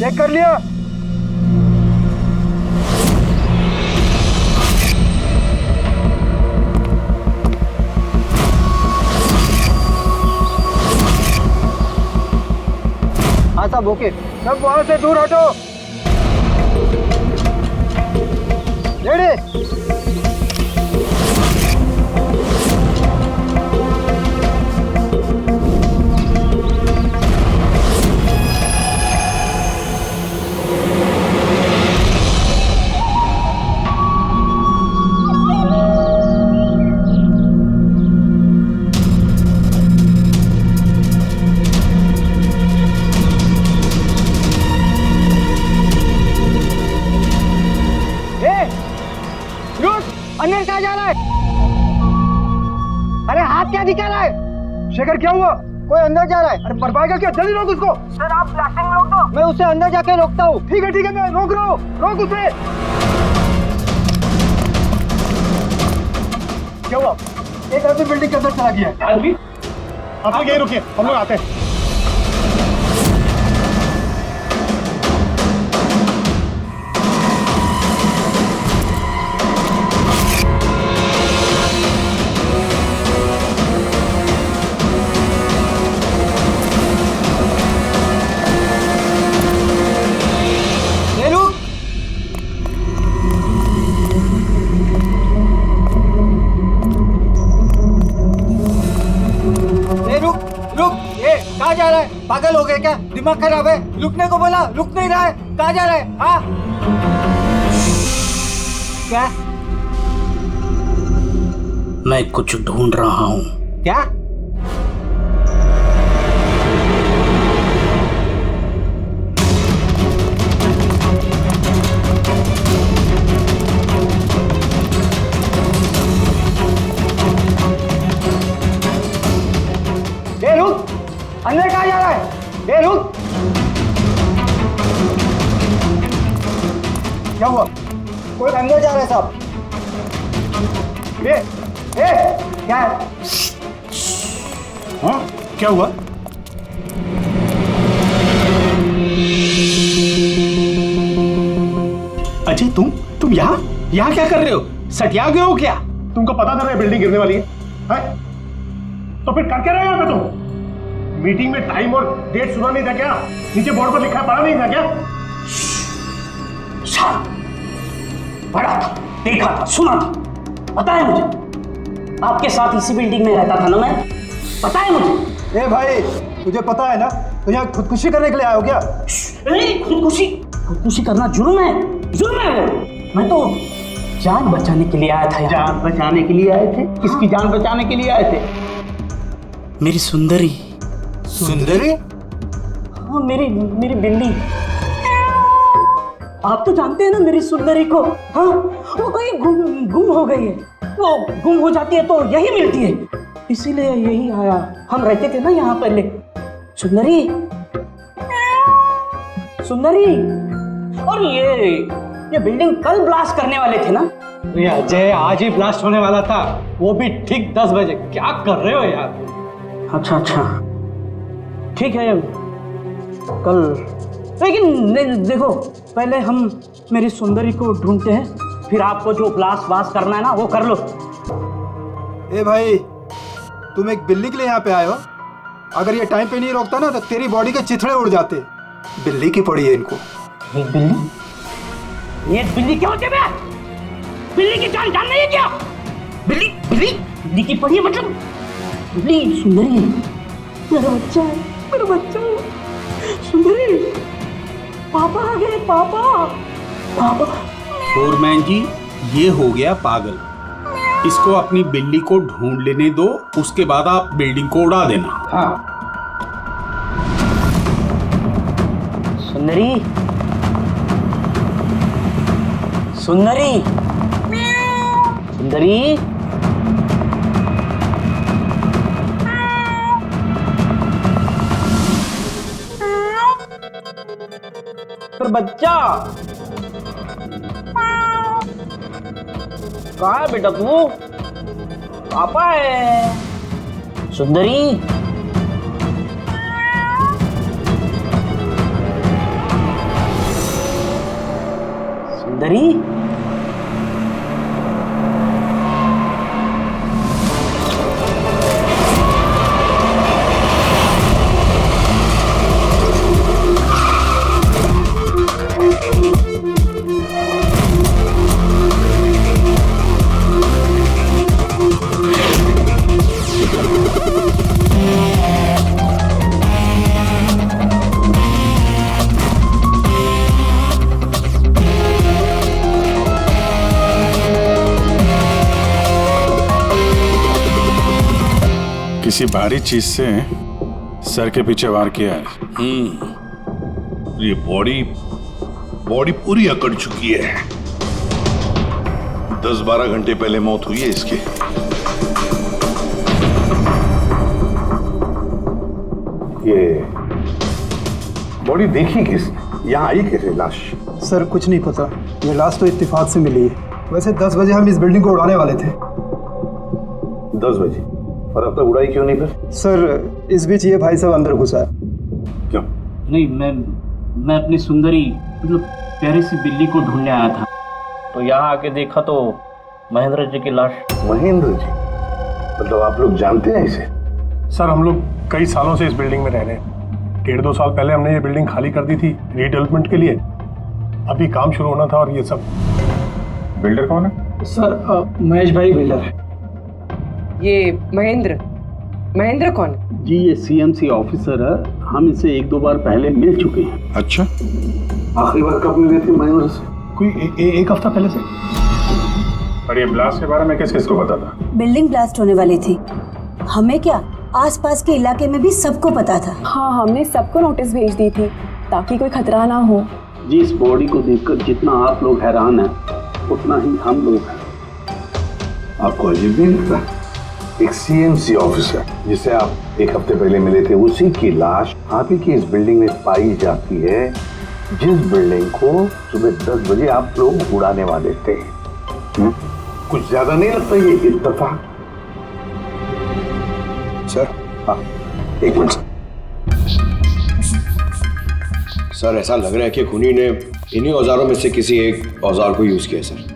Check कर लिया? हाँ साहब ओके। सब वहां से दूर हटो। रेडी? अंदर कहाँ जा रहा है? अरे हाथ क्या दिखा रहा है? शेखर क्या हुआ? कोई अंदर जा रहा है। अरे बर्बाद क्या? जल्दी रोक उसको। सर आप ब्लास्टिंग रोक दो। मैं उसे अंदर जाके रोकता हूँ। ठीक है मैं रोक रहा हूँ। रोक उसे। क्या हुआ? एक आदमी बिल्डिंग के अंदर चला गया है। आदमी? आप लोग यहीं रुकिए, हम लोग आते हैं। कहाँ जा रहा है? पागल हो गए क्या? दिमाग खराब है? रुकने को बोला, रुक नहीं रहा है। कहाँ जा रहा है? हाँ? क्या? मैं कुछ ढूंढ रहा हूँ। क्या? रुक! अंदर कहाँ जा रहा है? रुक! क्या हुआ? कोई अंदर जा रहा है साहब। क्या है? हाँ? क्या हुआ? अजय तुम यहाँ क्या कर रहे हो? सटिया गए हो क्या? तुमको पता था ना बिल्डिंग गिरने वाली है? तो फिर कर क्या रहे हो यहाँ पे तुम? मीटिंग में टाइम और डेट सुना नहीं था क्या? नीचे बोर्ड पर लिखा पढ़ा नहीं था क्या? पढ़ा था, देखा था, सुना था। पता है मुझे, आपके साथ इसी बिल्डिंग में रहता था ना मैं। पता है मुझे। ए भाई, तुझे पता है ना तो यहाँ खुदकुशी करने के लिए आए हो क्या? खुदकुशी करना जुर्म है। जुर्म है वो। मैं तो जान बचाने के लिए आया था। जान बचाने के लिए आए थे? किसकी जान बचाने के लिए आए थे? मेरी सुंदरी। सुंदरी? हाँ, मेरी बिल्ली। आप तो जानते हैं ना मेरी सुंदरी को। हाँ, वो कहीं गुम हो गई है। वो गुम हो जाती है तो यही मिलती है, इसीलिए यही आया। हम रहते थे ना यहाँ पहले। सुंदरी, सुंदरी। और ये बिल्डिंग कल ब्लास्ट करने वाले थे ना? ये अजय आज ही ब्लास्ट होने वाला था, वो भी ठीक 10 बजे। क्या कर रहे हो यार? अच्छा, ठीक है कल। लेकिन देखो, पहले हम मेरी सुंदरी को ढूंढते हैं, फिर आपको जो ब्लास्ट करना है ना वो कर लो। ए भाई, तुम एक बिल्ली के लिए यहाँ पे आए हो? अगर ये टाइम पे नहीं रोकता ना तो तेरी बॉडी के चिथड़े उड़ जाते। बिल्ली की पड़ी है इनको। एक बिल्ली? ये बिल्ली क्या होती है? बिल्ली की जान नहीं है क्या? बिल्ली की पड़ी है मतलब? बिल्ली सुंदरी है। मेरा बच्चा है। सुंदरी, पापा आ गए। पापा। फोरमैन जी, ये हो गया पागल। इसको अपनी बिल्ली को ढूंढ लेने दो, उसके बाद आप बिल्डिंग को उड़ा देना। हाँ। सुंदरी। पर बच्चा कहाँ है बेटा तू? पापा है। सुंदरी, सुंदरी। किसी भारी चीज से सर के पीछे वार किया है। ये बॉडी पूरी अकड़ चुकी है। 10-12 घंटे पहले मौत हुई है इसकी। ये बॉडी देखी किसने? यहाँ आई कैसे लाश? सर कुछ नहीं पता, ये लाश तो इत्तेफाक से मिली है। वैसे 10 बजे हम इस बिल्डिंग को उड़ाने वाले थे। 10 बजे? और अब तक उड़ाई क्यों नहीं फिर? सर इस बीच ये भाई साहब अंदर घुसा है। क्यों? नहीं, मैं अपनी सुंदरी मतलब प्यारी सी बिल्ली को ढूंढने आया था, तो यहाँ आके देखा तो महेंद्र जी की लाश। महेंद्र जी? मतलब आप लोग जानते हैं इसे? सर हम लोग कई सालों से इस बिल्डिंग में रह रहे हैं। 1.5-2 साल पहले हमने ये बिल्डिंग खाली कर दी थी रीडेवलपमेंट के लिए। अभी काम शुरू होना था और ये सब। बिल्डर कौन है? सर महेश भाई बिल्डर है। ये महेंद्र कौन? जी ये सीएमसी ऑफिसर है, हम इसे 1-2 बार पहले मिल चुके हैं। अच्छा, आखिरी बार कब मिले थे महेंद्र से? कोई एक हफ्ता पहले से। और ये ब्लास्ट के बारे में किस किस को पता था? बिल्डिंग ब्लास्ट होने वाली थी, हमें क्या आसपास के इलाके में भी सबको पता था। हाँ, हमने सबको नोटिस भेज दी थी ताकि कोई खतरा ना हो। जी इस बॉडी को देखकर जितना आप लोग हैरान हैं उतना ही हम लोग हैं। आपको अजीब नहीं लगता? एक सीएमसी ऑफिसर जिसे आप 1 हफ्ते पहले मिले थे, उसी की लाश आप ही की इस बिल्डिंग में पाई जाती है, जिस बिल्डिंग को सुबह 10 बजे आप लोग उड़ाने वाले थे। कुछ ज्यादा नहीं लगता ये इत्तेफाक? सर हाँ, एक मिनट सर, ऐसा लग रहा है कि खूनी ने इन्हीं औजारों में से किसी एक औजार को यूज किया सर।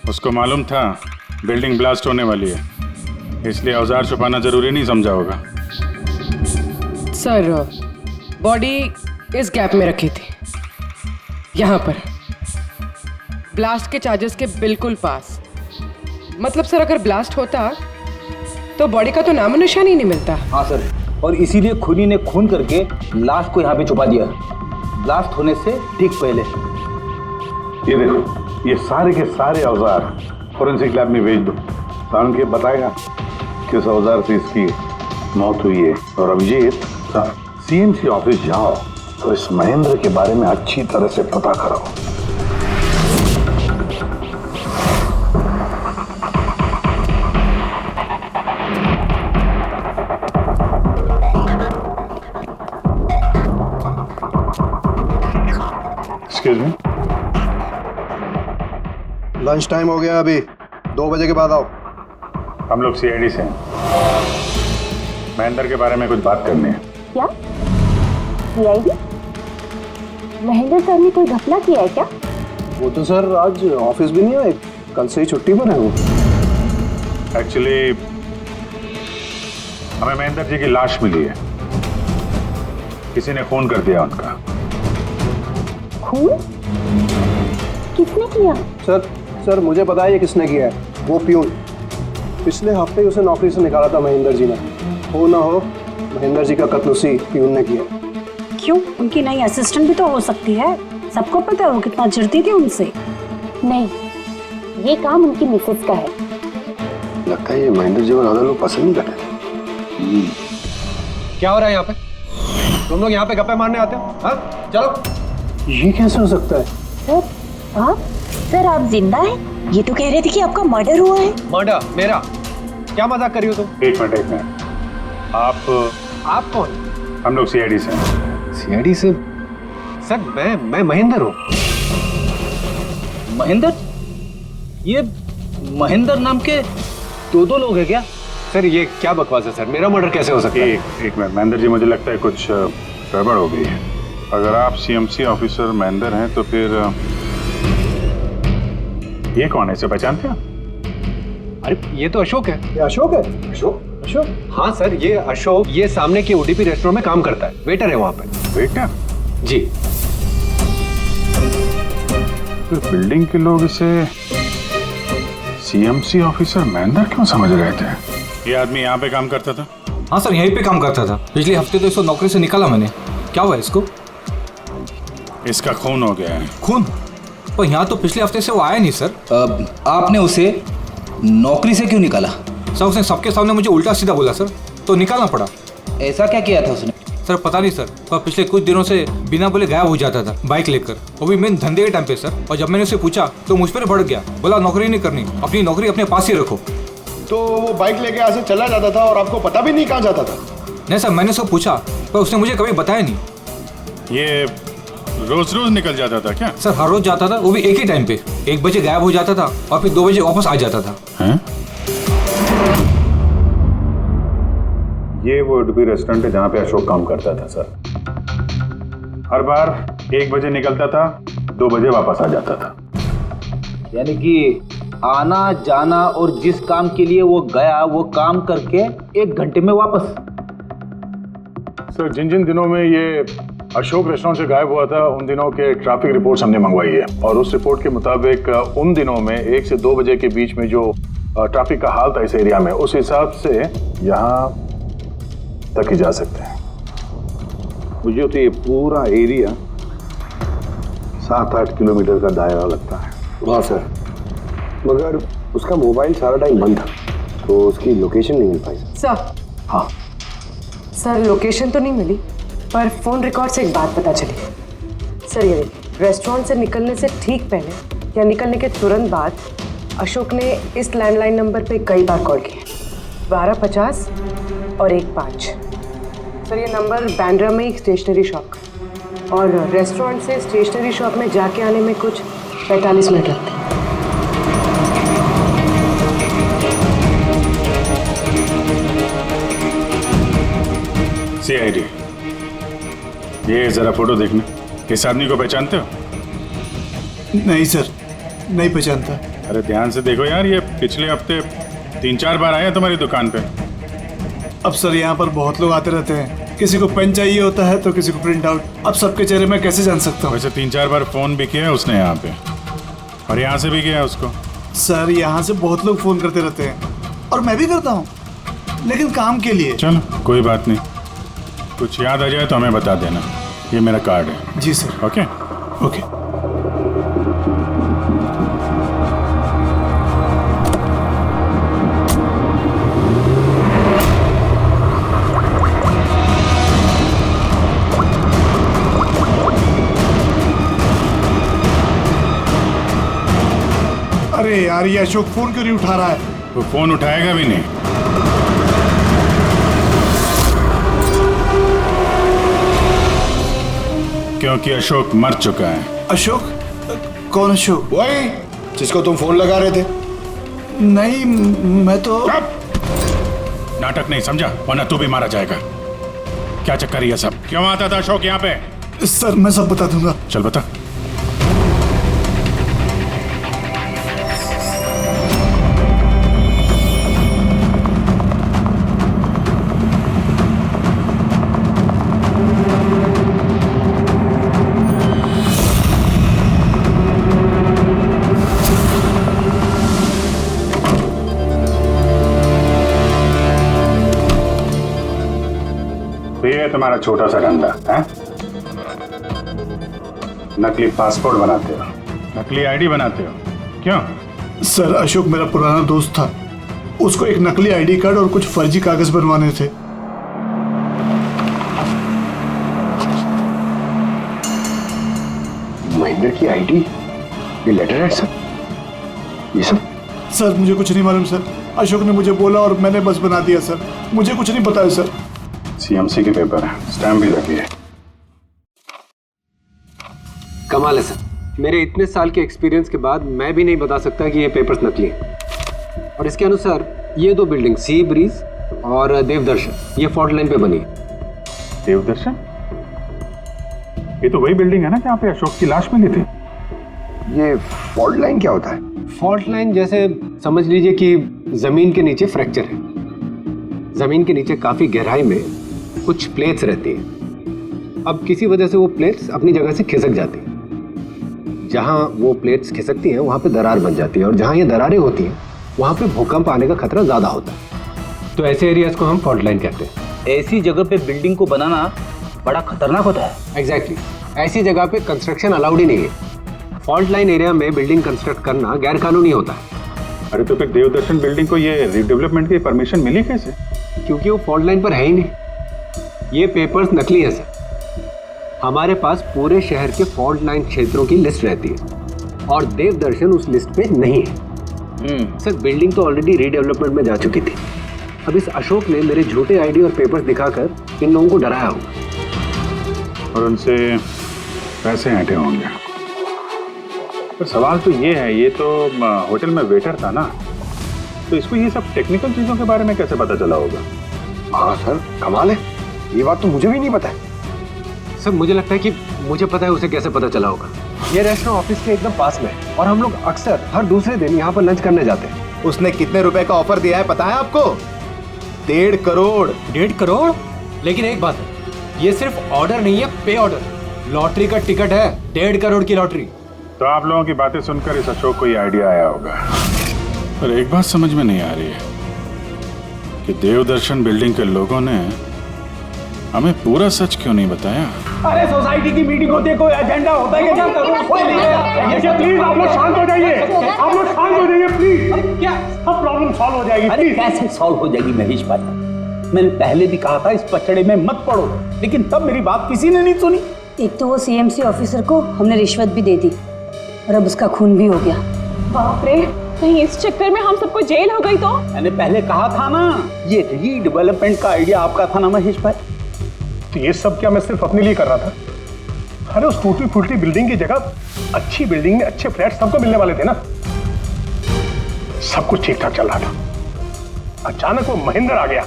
उसको मालूम था बिल्डिंग ब्लास्ट होने वाली है, इसलिए औजार छुपाना जरूरी नहीं समझा होगा। सर बॉडी इस गैप में रखी थी, यहाँ पर ब्लास्ट के चार्जेस के बिल्कुल पास। मतलब सर अगर ब्लास्ट होता तो बॉडी का तो नामो निशान ही नहीं मिलता। हाँ सर, और इसीलिए खूनी ने खून करके लाश को यहाँ पे छुपा दिया ब्लास्ट होने से ठीक पहले। ये देखो, ये सारे के सारे औजार फोरेंसिक लैब में भेज दो। साउंड के बताएगा किस औजार से इसकी मौत हुई है। और अभिजीत, सीएमसी ऑफिस जाओ तो इस महेंद्र के बारे में अच्छी तरह से पता कराओ। एक्सक्यूज मी, लंच टाइम हो गया, अभी 2 बजे के बाद आओ। हम लोग सीआईडी से हैं। महेंद्र के बारे में कुछ बात करनी है। क्या सीआईडी? महेंद्र सर ने कोई घपला किया है क्या? वो तो सर आज ऑफिस भी नहीं आए, कल से ही छुट्टी पर है वो। एक्चुअली हमें महेंद्र जी की लाश मिली है, किसी ने खून कर दिया उनका। खून? किसने किया? सर मुझे पता है ये किसने किया है, वो प्यून। पिछले हफ्ते ही उसे नौकरी से निकाला था महेंद्र जी ने। हो ना हो महेंद्र जी का कत्ल उसी प्यून ने किया। क्यों? उनकी नई असिस्टेंट भी तो हो सकती है, सबको पता है वो कितना चिढ़ती थी उनसे। नहीं, ये काम उनकी मिसेस का है। लगता है ये महेंद्र जी को ज्यादा लोग पसंद नहीं करते। क्या हो रहा है यहाँ पे? तुम लोग यहाँ पे गप्पे मारने आते हो? हाँ चलो। ये कैसे हो सकता है? सर आप? सर आप जिंदा हैं? ये तो कह रहे थे कि आपका मर्डर हुआ है। मर्डर मेरा? क्या मजाक कर रही हो तुम? एक मिनट, आप कौन? हम लोग सीआईडी से हैं। सीआईडी से? सर मैं महेंद्र हूँ। महेंद्र? ये महेंद्र नाम के 2 लोग हैं क्या? सर ये क्या बकवास है सर, मेरा मर्डर कैसे हो सकता है? एक मिनट महेंद्र जी, मुझे लगता है कुछ गड़बड़ हो गई है। अगर आप सीएमसी ऑफिसर महेंद्र हैं तो फिर ये कौन है, इसे पहचानते हैं? अरे ये तो अशोक है। ये अशोक है? अशोक? अशोक? हाँ सर, ये अशोक ये सामने के ओडीपी रेस्टोरेंट में काम करता है, वेटर है वहाँ पे। वेटर? जी। फिर बिल्डिंग के लोग इसे सीएमसी ऑफिसर महेंद्र क्यों समझ रहे थे? ये आदमी यहाँ पे काम करता था? हाँ सर, यहीं पे काम करता था। पिछले हफ्ते तो इसको नौकरी से निकाला मैंने। क्या हुआ इसको? इसका खून हो गया है। खून? पर यहाँ तो पिछले हफ्ते से वो आया नहीं सर। आपने उसे नौकरी से क्यों निकाला? सर उसने सबके सामने मुझे उल्टा सीधा बोला सर, तो निकालना पड़ा। ऐसा क्या किया था उसने? सर पता नहीं सर, पर पिछले कुछ दिनों से बिना बोले गायब हो जाता था बाइक लेकर, वो भी मेन धंधे के टाइम पे सर। और जब मैंने उसे पूछा तो मुझ पर भड़क गया, बोला नौकरी नहीं करनी, अपनी नौकरी अपने पास ही रखो। तो वो बाइक लेके यहाँ से चला जाता था और आपको पता भी नहीं कहाँ जाता था? नहीं सर, मैंने उसको पूछा पर उसने मुझे कभी बताया नहीं। ये रोज रोज निकल जाता था क्या? सर हर रोज जाता था, वो भी एक ही टाइम पे। 1 बजे गायब हो जाता था और फिर 2 बजे वापस आ जाता था। हैं? ये वो ओडीपी रेस्टोरेंट है जहाँ पे अशोक काम करता था सर। हर बार 1 बजे निकलता था, 2 बजे वापस आ जाता था। यानी कि आना जाना और जिस काम के लिए वो गया वो काम करके 1 घंटे में वापस। सर जिन जिन दिनों में ये अशोक रेस्टोरेंट से गायब हुआ था उन दिनों के ट्रैफिक रिपोर्ट्स हमने मंगवाई है, और उस रिपोर्ट के मुताबिक उन दिनों में 1 से 2 बजे के बीच में जो ट्रैफिक का हाल था इस एरिया में, उस हिसाब से यहाँ तक ही जा सकते हैं। मुझे तो ये पूरा एरिया 7-8 किलोमीटर का दायरा लगता है। वाह सर, मगर उसका मोबाइल सारा टाइम बंद था, तो उसकी लोकेशन नहीं मिल पाई सर। हाँ सर लोकेशन तो नहीं मिली, पर फोन रिकॉर्ड से एक बात पता चली। सर ये रेस्टोरेंट से निकलने से ठीक पहले या निकलने के तुरंत बाद अशोक ने इस लैंडलाइन नंबर पे कई बार कॉल किया, 1250 और 15। सर ये नंबर बैंड्रा में एक स्टेशनरी शॉप का, और रेस्टोरेंट से स्टेशनरी शॉप में जाके आने में कुछ 45 मिनट लगते हैं। सीआईडी, ये जरा फोटो देखना। इस आदमी को पहचानते हो? नहीं सर, नहीं पहचानता। अरे ध्यान से देखो यार, ये पिछले हफ्ते 3-4 बार आया तुम्हारी दुकान पे। अब सर यहाँ पर बहुत लोग आते रहते हैं, किसी को पेन चाहिए होता है तो किसी को प्रिंट आउट। अब सबके चेहरे में कैसे जान सकता हूँ? वैसे 3-4 बार फोन भी किया है उसने यहाँ पे, और यहाँ से भी किया है उसको। सर यहाँ से बहुत लोग फोन करते रहते हैं, और मैं भी करता हूँ, लेकिन काम के लिए। चलो कोई बात नहीं, कुछ याद आ जाए तो हमें बता देना। ये मेरा कार्ड है। जी सर। Okay okay. अरे यार, ये अशोक फोन क्यों नहीं उठा रहा है? वो फोन उठाएगा भी नहीं। क्योंकि अशोक मर चुका है। अशोक? कौन अशोक? वही जिसको तुम फोन लगा रहे थे। नहीं, मैं तो नाटक नहीं समझा, वरना तू भी मारा जाएगा। क्या चक्कर ये सब? क्यों आता था अशोक यहाँ पे? सर मैं सब बता दूंगा। चल बता। ये तुम्हारा छोटा सा धंधा है? नकली पासपोर्ट बनाते हो, नकली आईडी बनाते हो, क्यों? सर अशोक मेरा पुराना दोस्त था, उसको एक नकली आईडी कार्ड और कुछ फर्जी कागज बनवाने थे। महेंद्र की आईडी, ये लेटर है सर, ये सब? सर मुझे कुछ नहीं मालूम सर, अशोक ने मुझे बोला और मैंने बस बना दिया सर, मुझे कुछ नहीं पता है सर। सीएमसी के पेपर है, स्टैम्प भी लगी है। कमाल है सर, मेरे इतने साल के एक्सपीरियंस के बाद मैं भी नहीं बता सकता कि ये पेपर्स नकली हैं। और इसके अनुसार ये 2 बिल्डिंग सी ब्रीज और देवदर्शन ये फॉल्ट लाइन पे बनी है। देवदर्शन? ये तो वही बिल्डिंग है ना जहाँ पे अशोक की लाश मिली थी। ये फॉल्ट लाइन क्या होता है? फॉल्ट लाइन जैसे समझ लीजिए कि जमीन के नीचे फ्रैक्चर है। जमीन के नीचे काफी गहराई में कुछ प्लेट्स रहती हैं। अब किसी वजह से वो प्लेट्स अपनी जगह से खिसक जाती हैं। जहां वो प्लेट्स खिसकती हैं वहां पे दरार बन जाती है, और जहां ये दरारें होती हैं वहां पे भूकंप आने का खतरा ज्यादा होता है। तो ऐसे एरियाज को हम फॉल्ट लाइन कहते हैं। ऐसी जगह पे बिल्डिंग को बनाना बड़ा खतरनाक होता है। एग्जैक्टली, ऐसी जगह पे कंस्ट्रक्शन अलाउड ही नहीं है। फॉल्ट लाइन एरिया में बिल्डिंग कंस्ट्रक्ट करना गैर कानूनी होता है। अरे तो फिर देवदर्शन बिल्डिंग को ये रीडेवलपमेंट की परमिशन मिली कैसे? क्योंकि वो फॉल्ट लाइन पर है ही नहीं। ये पेपर्स नकली है सर। हमारे पास पूरे शहर के फॉल्ट लाइन क्षेत्रों की लिस्ट रहती है और देवदर्शन उस लिस्ट पे नहीं है। सर बिल्डिंग तो ऑलरेडी रीडेवलपमेंट में जा चुकी थी। अब इस अशोक ने मेरे झूठे आईडी और पेपर्स दिखाकर इन लोगों को डराया होगा और उनसे पैसे ऐंठे होंगे। पर सवाल तो ये है, ये तो होटल में वेटर था ना, तो इसको ये सब टेक्निकल चीजों के बारे में कैसे पता चला होगा? हाँ सर, कमाल है, ये बात तो मुझे भी नहीं पता है। सर मुझे लगता है कि मुझे पता है उसे कैसे पता चला होगा। ये रेस्टोरेंट ऑफिस के एकदम पास में है और हम लोग अक्सर हर दूसरे दिन यहाँ पर लंच करने जाते हैं। उसने कितने रुपए का ऑफर दिया है पता है आपको? 1.5 करोड़। 1.5 करोड़? लेकिन एक बात है, ये सिर्फ ऑर्डर नहीं है, पे ऑर्डर। लॉटरी का टिकट है, 1.5 करोड़ की लॉटरी। तो आप लोगों की बातें सुनकर इस अशोक को ये आइडिया आया होगा। पर एक बात समझ में नहीं आ रही है कि देवदर्शन बिल्डिंग के लोगों ने हमें पूरा सच क्यों नहीं बताया? अरे सोसाइटी की मीटिंग होती है, कोई एजेंडा होता है क्या? प्लीज आप लोग शांत हो जाइए, आप लोग शांत हो जाइए प्लीज। क्या सब प्रॉब्लम सॉल्व हो जाएगी। अरे कैसे सॉल्व हो जाएगी महेश भाई? मैंने पहले भी कहा था इस पचड़े में मत पड़ो, लेकिन तब मेरी बात किसी ने नहीं सुनी। एक तो वो सीएमसी ऑफिसर को हमने रिश्वत भी दे दी और अब उसका खून भी हो गया। बाप रे, कहीं इस चक्कर में हम सबको जेल हो गई तो? मैंने पहले कहा था ना, ये रीडेवलपमेंट का आइडिया आपका था ना महेश भाई? तो ये सब क्या मैं सिर्फ अपने लिए कर रहा था? अरे उस टूटी फूटी बिल्डिंग की जगह अच्छी बिल्डिंग में अच्छे फ्लैट सबको मिलने वाले थे ना। सब कुछ ठीक ठाक चल रहा था। अचानक वो महेंद्र आ गया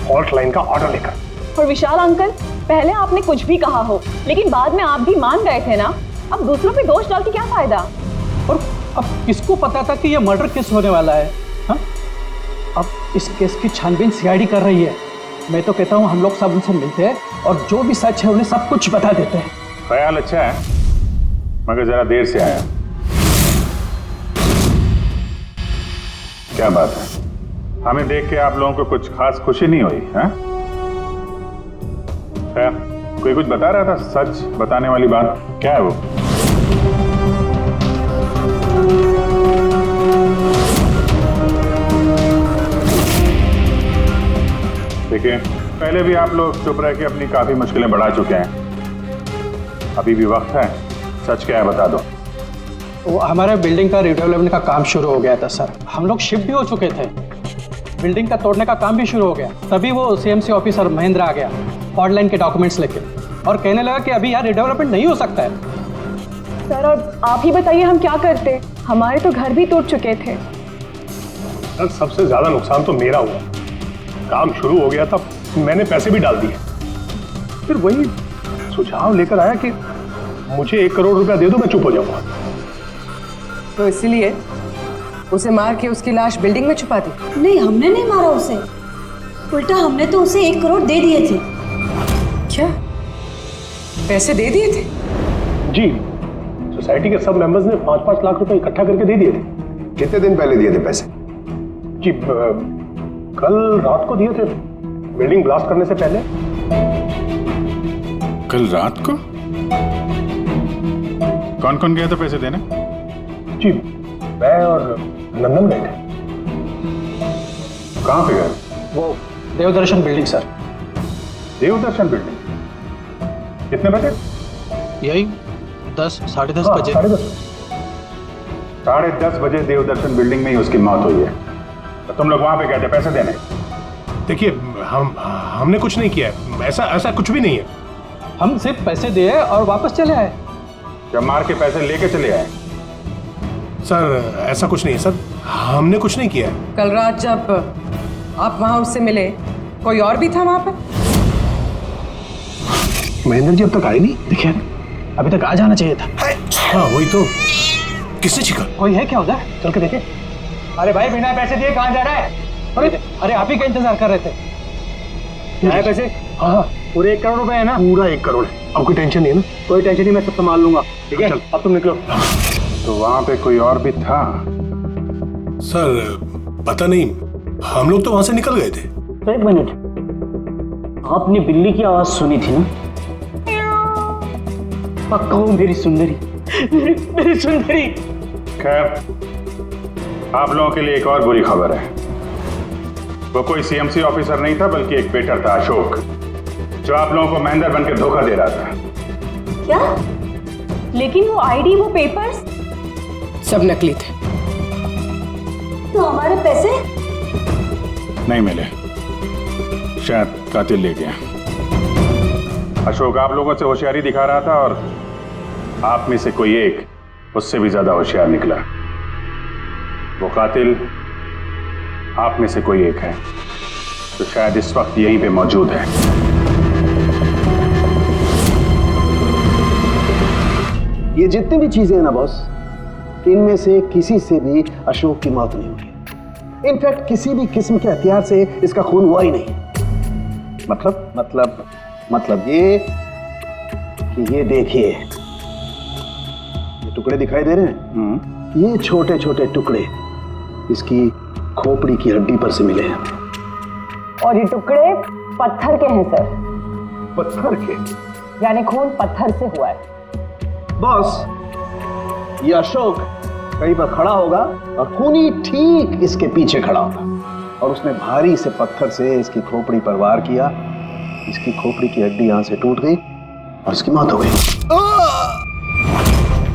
फॉल्ट लाइन का ऑर्डर लेकर। और विशाल अंकल, पहले आपने कुछ भी कहा हो, लेकिन बाद में आप भी मान गए थे ना। अब दूसरों पे दोष डाल के क्या फायदा? और अब किसको पता था कि ये मर्डर केस होने वाला है? हा? अब इस केस की छानबीन सीआईडी कर रही है। मैं तो कहता हूँ हम लोग सब उनसे मिलते हैं और जो भी सच है उन्हें सब कुछ बता देते हैं। ख्याल अच्छा है, मगर जरा देर से आया। क्या बात है, हमें देख के आप लोगों को कुछ खास खुशी नहीं हुई? है कोई कुछ बता रहा था, सच बताने वाली बात क्या है वो? देखिए, पहले भी आप लोग चुप रह के अपनी काफी मुश्किलें बढ़ा चुके हैं। अभी भी वक्त है, सच क्या है बता दो। वो हमारे बिल्डिंग का रिडेवलपमेंट का काम शुरू हो गया था सर। हम लोग शिफ्ट भी हो चुके थे, बिल्डिंग का तोड़ने का काम भी शुरू हो गया। तभी वो सीएमसी ऑफिसर महेंद्र आ गया फॉल्ट लाइन के डॉक्यूमेंट्स लेके और कहने लगा कि अभी यहाँ रिडेवलपमेंट नहीं हो सकता है। सर अब आप ही बताइए हम क्या करते? हमारे तो घर भी टूट चुके थे। सर सबसे ज्यादा नुकसान तो मेरा हुआ। काम शुरू हो गया था, मैंने पैसे भी डाल दिए। फिर वही सुझाव लेकर आया कि मुझे 1 करोड़ रुपया दे दो, मैं चुप हो जाऊंगा। तो इसीलिए उसे मार के उसकी लाश बिल्डिंग में छुपा दी? नहीं, हमने नहीं मारा उसे, उल्टा हमने तो उसे 1 करोड़ दे दिए थे। क्या पैसे दे दिए थे? जी, सोसाइटी के सब मेंबर्स ने 5-5 लाख रुपए इकट्ठा करके दे दिए थे। कितने दिन पहले दिए थे पैसे? जी कल रात को दिए थे, बिल्डिंग ब्लास्ट करने से पहले। कल रात को? कौन कौन गया था पैसे देने? जी मैं और नंदन गए थे। कहाँ पे गए? वो देवदर्शन बिल्डिंग सर। देवदर्शन बिल्डिंग? कितने बजे? यही 10, 10:30 बजे। 10:30 बजे देवदर्शन बिल्डिंग में ही उसकी मौत हुई है। तो तुम लोग वहां पे गए थे पैसे देने? देखिए हमने कुछ नहीं किया है, ऐसा कुछ भी नहीं है। हम सिर्फ पैसे दिए और वापस चले आए। जब मार के पैसे लेके चले आए? सर ऐसा कुछ नहीं है सर, हमने कुछ नहीं किया है। कल रात जब आप वहां उससे मिले, कोई और भी था वहां पर? महेंद्र जी अब तक आए नहीं। देखिए अभी तक आ जाना चाहिए था। हाँ वही तो, किसने छिका? कोई है क्या उधर? चल के देखे। अरे भाई बिना पैसे दिए कहाँ जा रहा है? अरे आप ही का इंतजार कर रहे थे। क्या है पैसे? हाँ पूरे 1 करोड़ रुपए है ना? पूरा 1 करोड़ है। अब कोई टेंशन नहीं है ना? कोई टेंशन नहीं, मैं सब संभाल लूंगा। ठीक है अब तुम निकलो। तो वहां पे कोई और भी था? सर पता नहीं, हम लोग तो वहां से निकल गए थे। 1 मिनट, आपने बिल्ली की आवाज सुनी थी ना? पक्का वो मेरी सुंदरी, मेरी सुंदरी। खैर, आप लोगों के लिए एक और बुरी खबर है। वो कोई सीएमसी ऑफिसर नहीं था, बल्कि एक वेटर था, अशोक, जो आप लोगों को महेंद्र बनकर धोखा दे रहा था। क्या? लेकिन वो आईडी, वो पेपर्स सब नकली थे। तो हमारे पैसे? नहीं मिले, शायद कातिल ले गया। अशोक आप लोगों से होशियारी दिखा रहा था और आप में से कोई एक उससे भी ज्यादा होशियार निकला। वो कातिल आप में से कोई एक है, तो शायद इस वक्त यहीं पे मौजूद है। ये जितनी भी चीजें हैं ना बॉस, इनमें से किसी से भी अशोक की मौत नहीं हुई। इनफैक्ट किसी भी किस्म के हथियार से इसका खून हुआ ही नहीं। मतलब ये कि ये देखिए, ये टुकड़े दिखाई दे रहे हैं? ये छोटे छोटे टुकड़े इसकी खोपड़ी की हड्डी पर से मिले हैं। और ये टुकड़े पत्थर के हैं सर। पत्थर के? यानी खून पत्थर से हुआ है। बॉस, ये अशोक कहीं पर खड़ा होगा और खूनी ठीक इसके पीछे खड़ा होगा और उसने भारी से पत्थर से इसकी खोपड़ी पर वार किया। इसकी खोपड़ी की हड्डी यहां से टूट गई और इसकी मौत हो गई।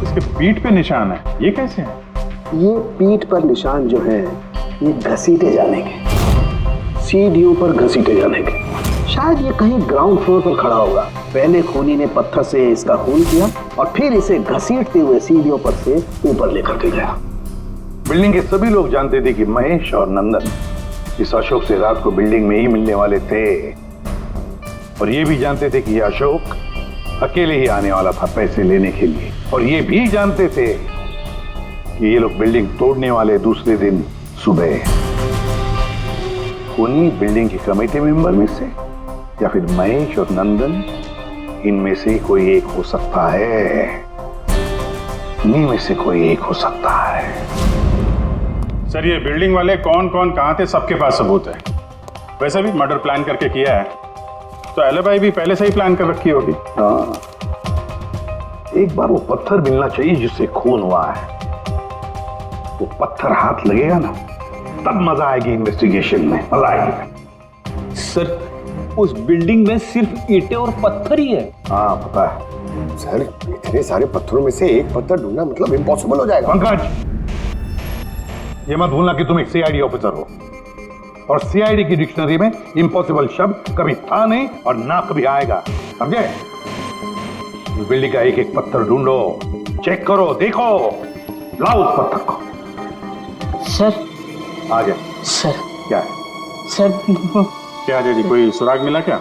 इसके पीठ पे निशान है, ये कैसे है? ये पीठ पर निशान जो है, ये घसीटे जाने के, सीढ़ियों पर घसीटे जाने के। शायद ये कहीं ग्राउंड फ्लोर पर खड़ा होगा। पहले खूनी ने पत्थर से इसका खून किया और फिर इसे घसीटते हुए सीढ़ियों पर से ऊपर लेकर के गया। बिल्डिंग के सभी लोग जानते थे कि महेश और नंदन इस अशोक से रात को बिल्डिंग में ही मिलने वाले थे, और ये भी जानते थे कि ये अशोक अकेले ही आने वाला था पैसे लेने के लिए, और ये भी जानते थे कि ये लोग बिल्डिंग तोड़ने वाले दूसरे दिन सुबह। खूनी बिल्डिंग के कमेटी मेंबर में से या फिर महेश और नंदन, इनमें से कोई एक हो सकता है। इन्हीं में से कोई एक हो सकता है। सर ये बिल्डिंग वाले कौन कौन कहां थे, सबके पास सबूत है। वैसे भी मर्डर प्लान करके किया है, तो एलिबाई भी पहले से ही प्लान कर रखी होगी। हाँ, एक बार वो पत्थर मिलना चाहिए जिससे खून हुआ है। वो पत्थर हाथ लगेगा ना, तब मजा आएगी इन्वेस्टिगेशन में, मजा आएगी। सर उस बिल्डिंग में सिर्फ ईंटें और पत्थर ही है। हाँ पता है सर, इतने सारे पत्थरों में से एक पत्थर ढूंढना मतलब इम्पॉसिबल हो जाएगा। पंकज, ये मत भूलना कि तुम एक सीआईडी ऑफिसर हो, और सीआईडी की डिक्शनरी में इम्पॉसिबल शब्द कभी था नहीं और ना कभी आएगा, समझे? इस बिल्डिंग का एक एक पत्थर ढूंढो, चेक करो, देखो, लाओ उस पत्थर को। सर आ गया। सर क्या है? सर क्या जी, कोई सुराग मिला क्या?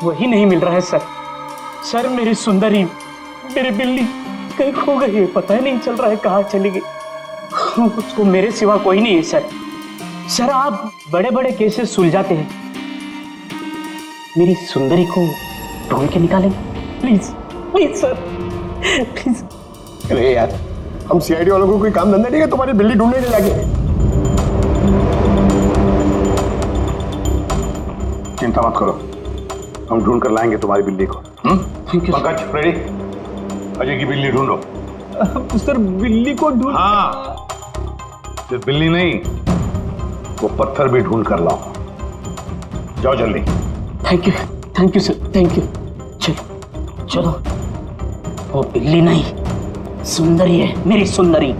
वही नहीं मिल रहा है सर। सर मेरी सुंदरी, मेरी बिल्ली कहीं खो गई है, पता ही नहीं चल रहा है कहाँ चली गई। उसको मेरे सिवा कोई नहीं है सर। सर आप बड़े बड़े केसेस सुलझाते हैं, मेरी सुंदरी को ढूंढ के निकालेंगे प्लीज, प्लीज सर, प्लीज। अरे यार, हम सीआईडी वालों को कोई काम धंधा नहीं है तुम्हारी बिल्ली ढूंढने के जाके। चिंता मत करो, हम ढूंढ कर लाएंगे तुम्हारी बिल्ली को। पंकज, रेडी? अजय की बिल्ली ढूंढो। सर बिल्ली को ढूंढ? हाँ, सिर्फ बिल्ली नहीं, वो पत्थर भी ढूंढ कर लाओ। जाओ जल्दी। Thank you sir, thank you. चलो चलो, वो बिल्ली नहीं सुंदरी है, मेरी सुंदरी।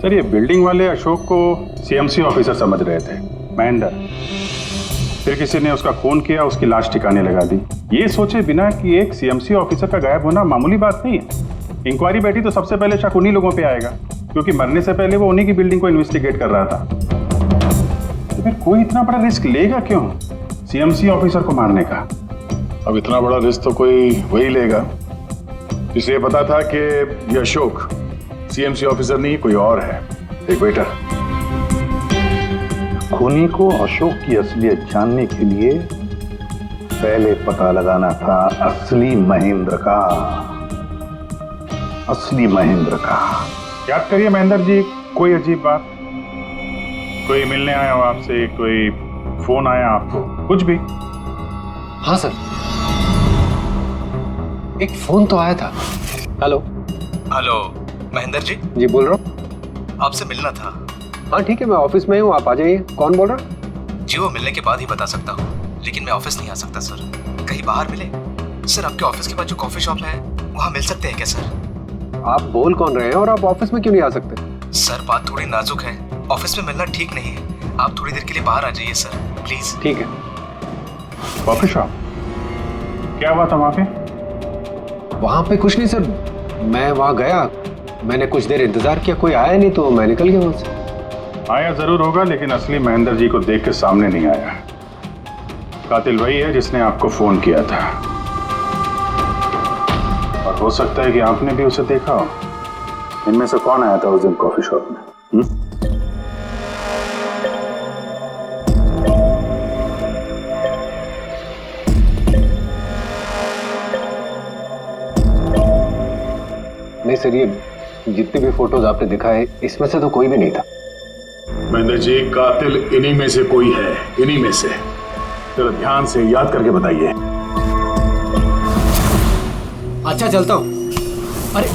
सर ये बिल्डिंग वाले अशोक को सीएमसी ऑफिसर समझ रहे थे, महेंद्र। फिर किसी ने उसका खून किया, उसकी लाश ठिकाने लगा दी, ये सोचे बिना कि एक सीएमसी ऑफिसर का गायब होना मामूली बात नहीं है। इंक्वायरी बैठी तो सबसे पहले शक उन्हीं लोगों पे आएगा, क्योंकि मरने से पहले वो उन्हीं की बिल्डिंग को इन्वेस्टिगेट कर रहा था। तो फिर कोई इतना बड़ा रिस्क लेगा क्यों सीएमसी ऑफिसर को मारने का? अब इतना बड़ा रिस्क तो कोई वही लेगा जिसे पता था कि ये अशोक सीएमसी ऑफिसर नहीं कोई और है। एक वेटर। खूनी को अशोक की असलियत जानने के लिए पहले पता लगाना था असली महेंद्र का। असली महेंद्र का। याद करिए महेंद्र जी, कोई अजीब बात, कोई मिलने आया हो आपसे, कोई फोन आया आपको, कुछ भी? हाँ सर, एक फोन तो आया था। Hello hello Mahendra ji. जी बोल रहा हूँ। आपसे मिलना था। हाँ ठीक है, मैं ऑफिस में हूँ, आप आ जाइए। कौन बोल रहा? जी वो मिलने के बाद ही बता सकता हूँ, लेकिन मैं ऑफिस नहीं आ सकता सर। कहीं बाहर मिले? सर आपके ऑफिस के पास जो कॉफी शॉप है वहाँ मिल सकते हैं क्या सर? आप बोल कौन रहे हैं और आप ऑफिस में क्यों नहीं आ सकते? सर बात थोड़ी नाजुक है, ऑफिस में मिलना ठीक नहीं है। आप थोड़ी देर के लिए बाहर आ जाइए सर, प्लीज। ठीक है। Coffee shop? क्या हुआ था वहाँ पे? वहाँ पे कुछ नहीं सर, मैं वहाँ गया, मैंने कुछ देर इंतजार किया, कोई आया नहीं तो मैं निकल गया वहाँ से। आया जरूर होगा, लेकिन असली महेंद्र जी को देख के सामने नहीं आया। कातिल वही है जिसने आपको फोन किया था, और हो सकता है कि आपने भी उसे देखा हो। इनमें से कौन आया था उस दिन कॉफी शॉप में? नहीं सर, ये जितने भी फोटोज आपने दिखाए इसमें से तो कोई भी नहीं था। महेंद्र जी, कातिल इन्हीं में से कोई है, इन्हीं में से। जरा ध्यान से याद करके बताइए। अच्छा चलता हूँ। अरे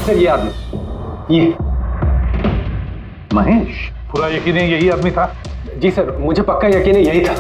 सर, ये आदमी, ये महेश? पूरा यकीन है यही आदमी था? जी सर, मुझे पक्का यकीन है यही था।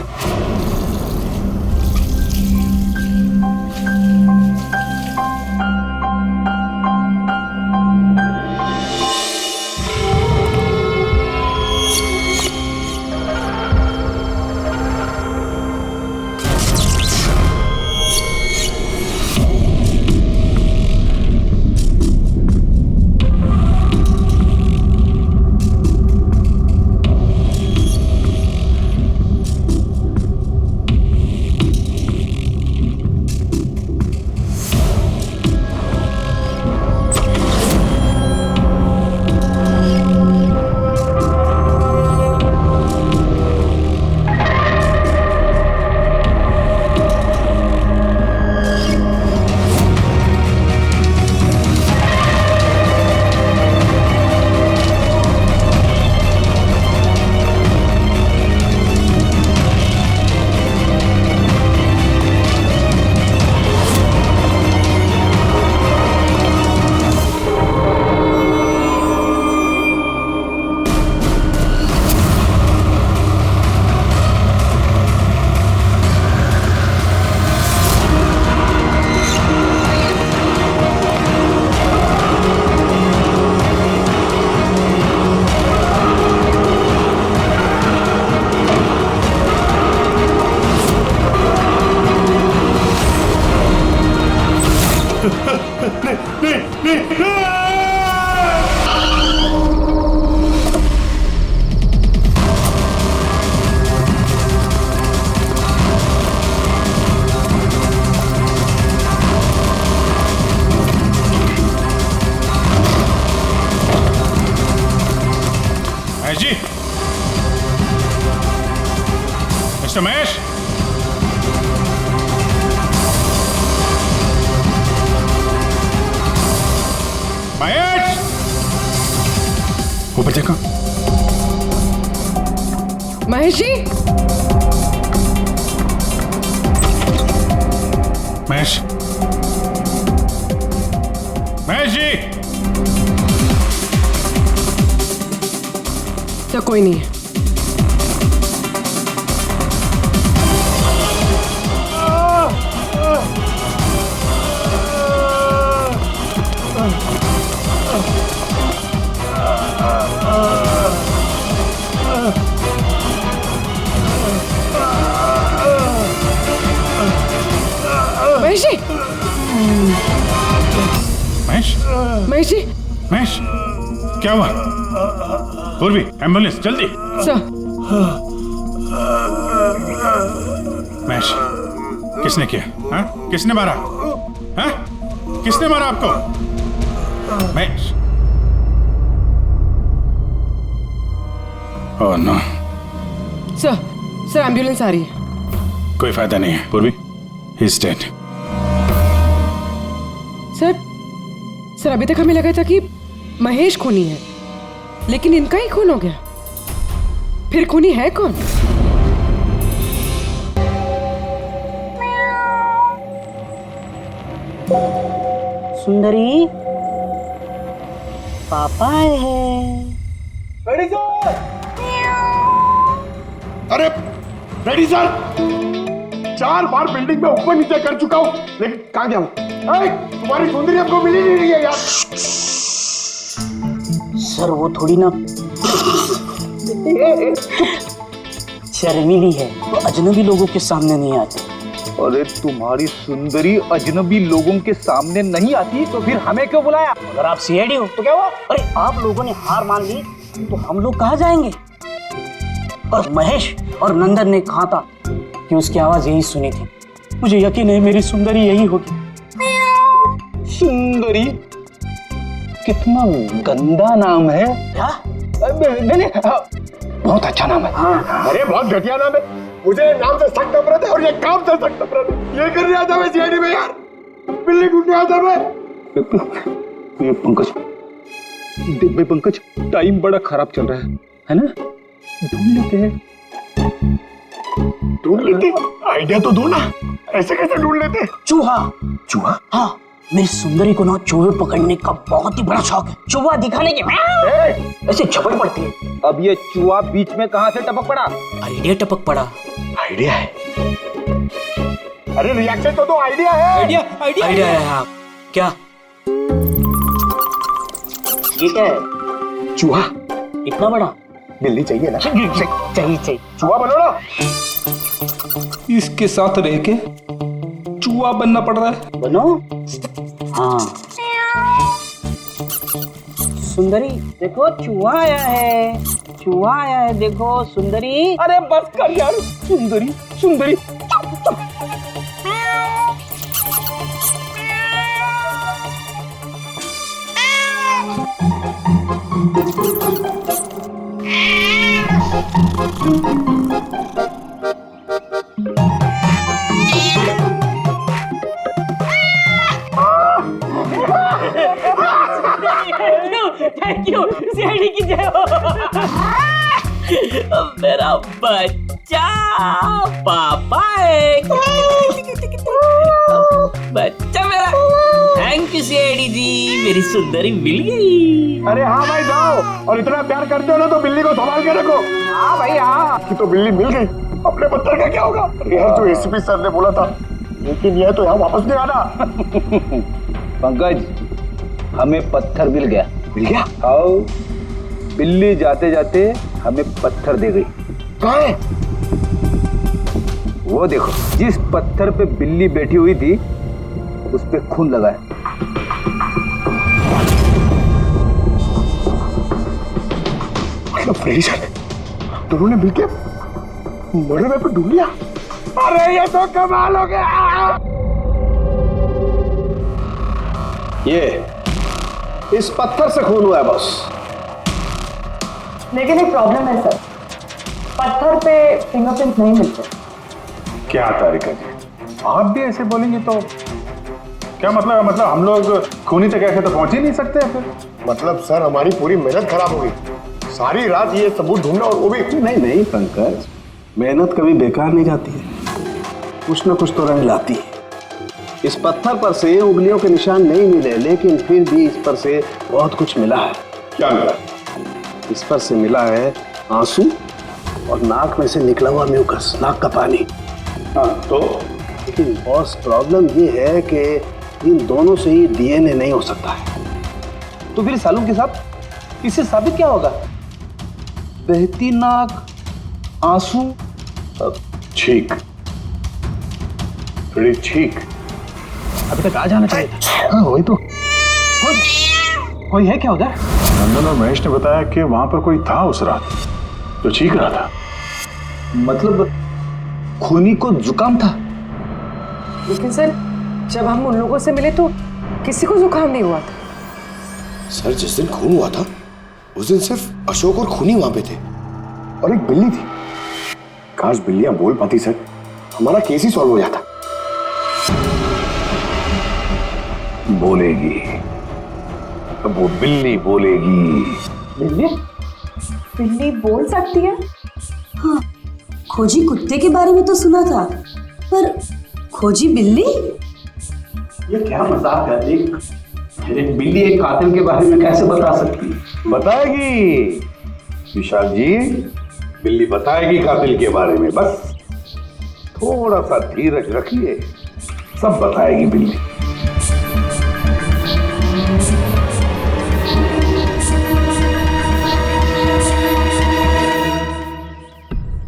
महेश जी, मिस्टर महेश, महेश, ऊपर देखो। महेश जी, महेश, महेश जी। क्या कोई नहीं है? महेश जी, महेश, महेश जी, महेश, क्या हुआ? पूर्वी, एम्बुलेंस जल्दी। सर। महेश, किसने किया? हाँ? किसने मारा? हाँ? किसने मारा आपको? Mahesh. Oh no. Sir ambulance आ रही है। कोई फायदा नहीं है पूर्वी, ही इज डेड। सर अभी तक हमें लगा था कि महेश खूनी है, लेकिन इनका ही खून हो गया। फिर खूनी है कौन? सुंदरी, पापा आए हैं। अरे रेडी सर, 4 बार बिल्डिंग में ऊपर नीचे कर चुका हूं, लेकिन कहां गया हूं? तुम्हारी सुंदरी हमको मिली नहीं रही है यार। सर वो थोड़ी ना शर्मीली है, वो अजनबी लोगों के सामने नहीं आती। अरे तुम्हारी सुंदरी अजनबी लोगों के सामने नहीं आती तो फिर हमें क्यों बुलाया? अगर आप सीआईडी हो तो क्या हुआ? अरे आप लोगों ने हार मान ली तो हम लोग कहाँ जाएंगे? और महेश और नंदन ने कहा था कि उसकी आवाज यही सुनी थी। मुझे यकीन है मेरी सुंदरी यही होगी। सुंदरी? कितना गंदा नाम है। क्या? नहीं, बहुत अच्छा नाम है। हाँ। अरे बहुत घटिया नाम है। मुझे नाम से सख्त नफरत है और ये काम से सख्त नफरत है। ये कर रहा था मैं सीआईडी में यार, बिल्ली ढूंढने आता मैं। ये पंकज टाइम बड़ा खराब चल रहा है ना? ढूंढ लेते हैं। ढूंढ लेते? आइडिया तो दो ना, ऐसे कैसे ढूंढ लेते? चूहा। चूहा? हाँ, मेरी सुंदरी को ना चूहे पकड़ने का बहुत ही बड़ा शौक है। चूहा दिखाने के ऐसे झपट पड़ती है। अब ये चूहा बीच में कहां से टपक पड़ा? आइडिया टपक पड़ा। आइडिया है? अरे रिएक्शन तो दो, आइडिया है। आइडिया है। हाँ क्या? ये क्या है? चूहा। इतना बड़ा? बिल्ली चाहिए ना? चाहिए। चूहा बनो ना। इसके साथ रह के चूहा बनना पड़ रहा है। बनो। हाँ सुंदरी देखो चूहा आया है, चूहा आया है, देखो सुंदरी। अरे बस कर यार। सुंदरी सुंदरी। थैंक यू सीआईडी की जय हो। मेरा बच्चा पापा है। बच्चा मेरा। थैंक यू सीआईडी जी, मेरी सुंदरी मिल गई। अरे हाँ भाई जाओ, और इतना प्यार करते हो ना तो बिल्ली को संभाल के रखो। हाँ भाई हाँ, कि तो बिल्ली मिल गई, अपने पत्थर का क्या होगा? अरे यार जो एसीपी सर ने बोला था, लेकिन यह तो यहाँ वापस नहीं आना। पंकज, हमें पत्थर मिल गया। मिल गया? आओ, बिल्ली जाते जाते हमें पत्थर दे गई। कहाँ है? वो देखो, जिस पत्थर पे बिल्ली बैठी हुई थी उस पे खून लगा है। फ्रेडी सर, दोनों ने मिलकर मर्डर वेपन ढूंढ लिया। अरे ये तो कमाल हो गया। ये इस पत्थर से खून हुआ है बॉस। लेकिन एक प्रॉब्लम है सर, पत्थर पे फिंगरप्रिंट नहीं मिलते। क्या तारिका जी, आप भी ऐसे बोलेंगे तो क्या मतलब? मतलब हम लोग खूनी तक ऐसे तो पहुंच ही नहीं सकते फिर? मतलब सर हमारी पूरी मेहनत खराब हो गई, सारी रात ये सबूत ढूंढना, और वो भी। नहीं पंकज, मेहनत कभी बेकार नहीं जाती है, कुछ ना कुछ तो रंग लाती है। इस पत्थर पर से उंगलियों के निशान नहीं मिले, लेकिन फिर भी इस पर से बहुत कुछ मिला है। क्या मिला? इस पर से मिला है आंसू और नाक में से निकला हुआ म्यूकस, नाक का पानी। हाँ तो? लेकिन बॉस प्रॉब्लम ये है कि इन दोनों से ही डीएनए नहीं हो सकता है। तो फिर सालू के साथ इससे साबित क्या होगा? बहती नाक, आंसू, छींक, छींक। अभी तक आ जाना चाहिए था। हाँ वही तो। कोई है क्या उधर? नंदन और महेश ने बताया कि वहां पर कोई था उस रात जो चीख रहा था। मतलब खूनी को जुकाम था? लेकिन सर, जब हम उन लोगों से मिले तो किसी को जुकाम नहीं हुआ था। सर, जिस दिन खून हुआ था उस दिन सिर्फ अशोक और खूनी वहां पे थे और एक बिल्ली थी। काश बिल्लियां बोल पाती सर, हमारा केस ही सॉल्व हो जाता। बोलेगी, अब वो बिल्ली बोलेगी। बिल्ली? बिल्ली बोल सकती है? हाँ, खोजी कुत्ते के बारे में तो सुना था, पर खोजी बिल्ली? ये क्या मजाक है? एक बिल्ली एक कातिल के बारे में कैसे बता सकती है? बताएगी विशाल जी, बिल्ली बताएगी कातिल के बारे में। बस थोड़ा सा धीरज रखिए, सब बताएगी बिल्ली।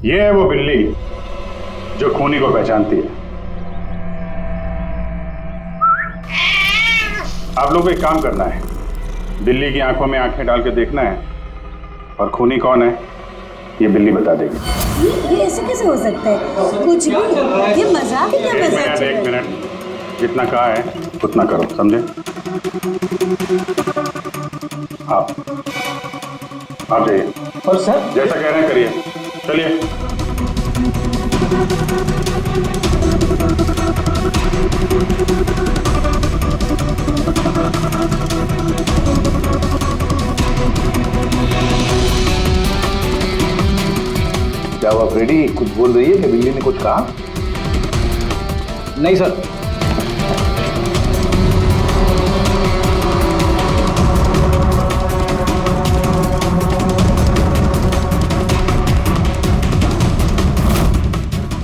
ये है वो बिल्ली जो खूनी को पहचानती है। आप लोगों को एक काम करना है, बिल्ली की आंखों में आंखें डाल के देखना है और खूनी कौन है ये बिल्ली बता देगी। ये ऐसे कैसे हो सकता है? कुछ भी, ये मजाक है क्या? मजाक? एक मिनट, जितना कहा है उतना करो, समझे? आप जाइए। और सर, जैसा कह रहे हैं करिए, चलिए। क्या हुआ फ्रेडी, कुछ बोल रही है कि बिल्ली ने कुछ कहा? नहीं सर।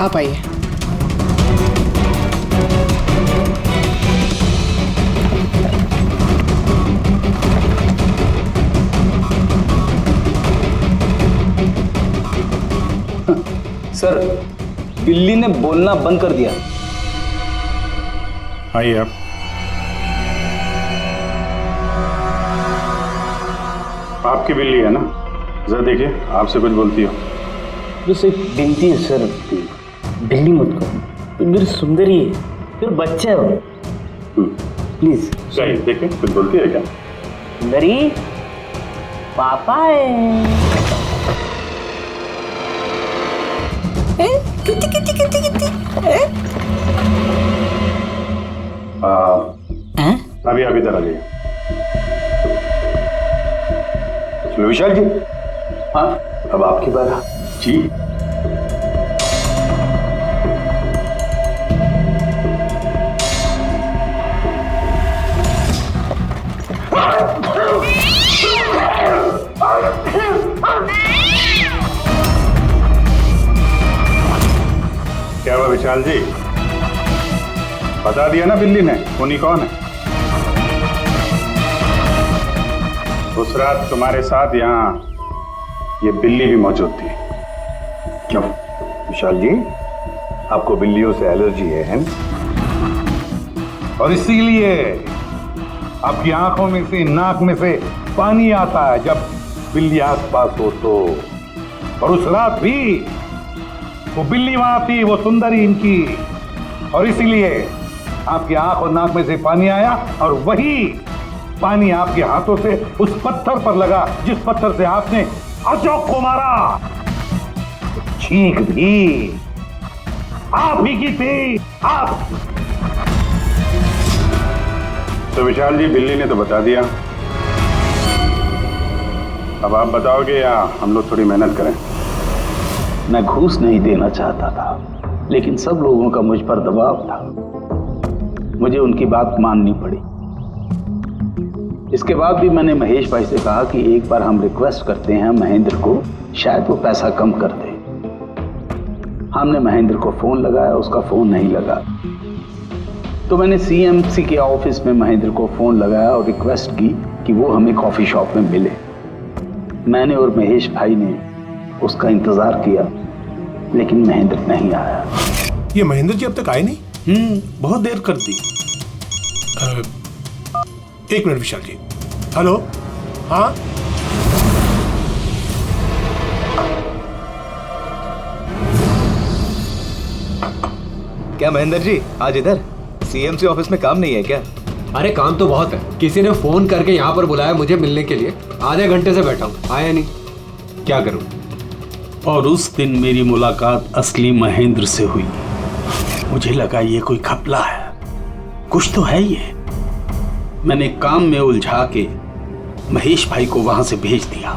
आप आइए। सर, बिल्ली ने बोलना बंद कर दिया। आइए आप। आपकी बिल्ली है ना? जरा देखिए, आपसे कुछ बोलती हो। बस एक विनती है सर, बिल्ली मत करो, मेरी सुंदरी है, फिर बच्चा है वो, प्लीज। सही, देखिए कुछ बोलती है क्या? सुंदरी, पापा है। कितनी कितनी कितनी कितनी? अभी आप इधर आ जाइए। विशाल जी, हाँ अब आपकी बात जी। क्या हुआ विशाल जी, बता दिया ना बिल्ली ने खूनी कौन है? उस रात तुम्हारे साथ यहाँ ये बिल्ली भी मौजूद थी। क्यों विशाल जी, आपको बिल्लियों से एलर्जी है ना? और इसीलिए आपकी आंखों में से, नाक में से पानी आता है जब बिल्ली आसपास हो तो। और उस रात भी वो बिल्ली वहां थी, वो सुंदरी इनकी, और इसीलिए आपकी आंख और नाक में से पानी आया, और वही पानी आपके हाथों से उस पत्थर पर लगा जिस पत्थर से आपने अशोक को मारा। चीख भी आप ही की थी, आप। तो विशाल जी, बिल्ली ने तो बता दिया, अब आप बताओगे या हम लोग थोड़ी मेहनत करें? मैं घूस नहीं देना चाहता था, लेकिन सब लोगों का मुझ पर दबाव था, मुझे उनकी बात माननी पड़ी। इसके बाद भी मैंने महेश भाई से कहा कि एक बार हम रिक्वेस्ट करते हैं महेंद्र को, शायद वो पैसा कम कर दे। हमने महेंद्र को फोन लगाया, उसका फोन नहीं लगा, तो मैंने सीएमसी के ऑफिस में महेंद्र को फोन लगाया और रिक्वेस्ट की कि वो हमें कॉफी शॉप में मिले। मैंने और महेश भाई ने उसका इंतजार किया, लेकिन महेंद्र नहीं आया। ये महेंद्र जी अब तक आए नहीं? बहुत देर कर दी। एक मिनट विशाल जी, हेलो, हाँ क्या महेंद्र जी आज इधर सीएमसी ऑफिस में काम नहीं है क्या? अरे काम तो बहुत है, किसी ने फोन करके यहाँ पर बुलाया मुझे मिलने के लिए। आधे घंटे से बैठा हूँ, आया नहीं, क्या करूँ? और उस दिन मेरी मुलाकात असली महेंद्र से हुई। मुझे लगा ये कोई घपला है, कुछ तो है ये। मैंने काम में उलझा के महेश भाई को वहां से भेज दिया।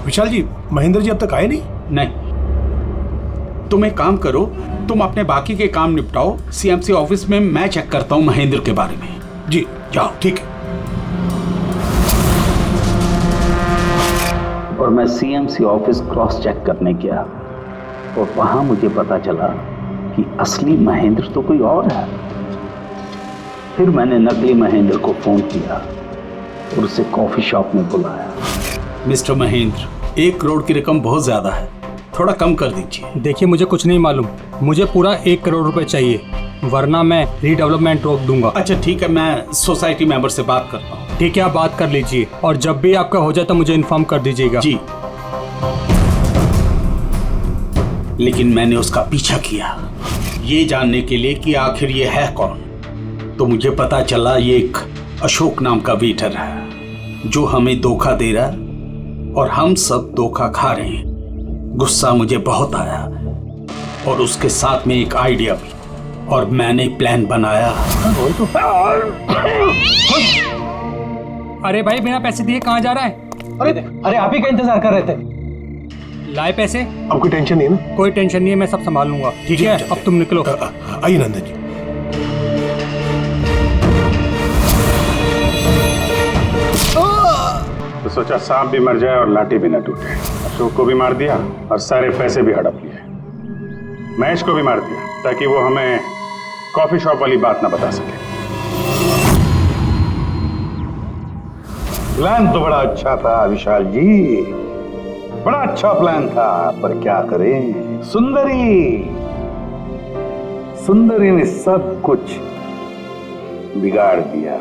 विशाल जी, महेंद्र जी अब तक आए नहीं? नहीं, तुम एक काम करो, तुम अपने बाकी के काम निपटाओ, सीएमसी ऑफिस में मैं चेक करता हूँ महेंद्र के बारे में। जी जाओ, ठीक है। और मैं सीएमसी ऑफिस क्रॉस चेक करने गया और वहां मुझे पता चला कि असली महेंद्र तो कोई और है। फिर मैंने नकली महेंद्र को फोन किया और उसे कॉफी शॉप में बुलाया। मिस्टर महेंद्र, 1 करोड़ की रकम बहुत ज्यादा है, थोड़ा कम कर दीजिए। देखिए मुझे कुछ नहीं मालूम, मुझे पूरा 1 करोड़ रुपए चाहिए, वरना मैं रीडेवलपमेंट रोक दूंगा। अच्छा ठीक है, मैं सोसाइटी मेंबर से बात करता हूँ। ठीक है, आप बात कर लीजिए और जब भी आपका हो जाए तो मुझे इन्फॉर्म कर दीजिएगा। जी। लेकिन मैंने उसका पीछा किया ये जानने के लिए कि आखिर ये है कौन। तो मुझे पता चला ये एक अशोक नाम का वेटर है जो हमें धोखा दे रहा है और हम सब धोखा खा रहे हैं। गुस्सा मुझे बहुत आया और उसके साथ में एक आइडिया भी, और मैंने प्लान बनाया। अरे भाई बिना पैसे दिए कहाँ जा रहा है? अरे आप ही का इंतजार कर रहे थे। लाए पैसे? अब कोई टेंशन नहीं है ना? कोई टेंशन नहीं है, मैं सब संभाल लूंगा। ठीक है, अब तुम निकलो। आइए नंदन जी। तो सोचा सांप भी मर जाए और लाठी भी न टूटे। अशोक को भी मार दिया और सारे पैसे भी हड़प लिए। महेश को भी मार दिया ताकि वो हमें कॉफी शॉप वाली बात ना बता सके। प्लान तो बड़ा अच्छा था विशाल जी, बड़ा अच्छा प्लान था, पर क्या करें, सुंदरी ने सब कुछ बिगाड़ दिया।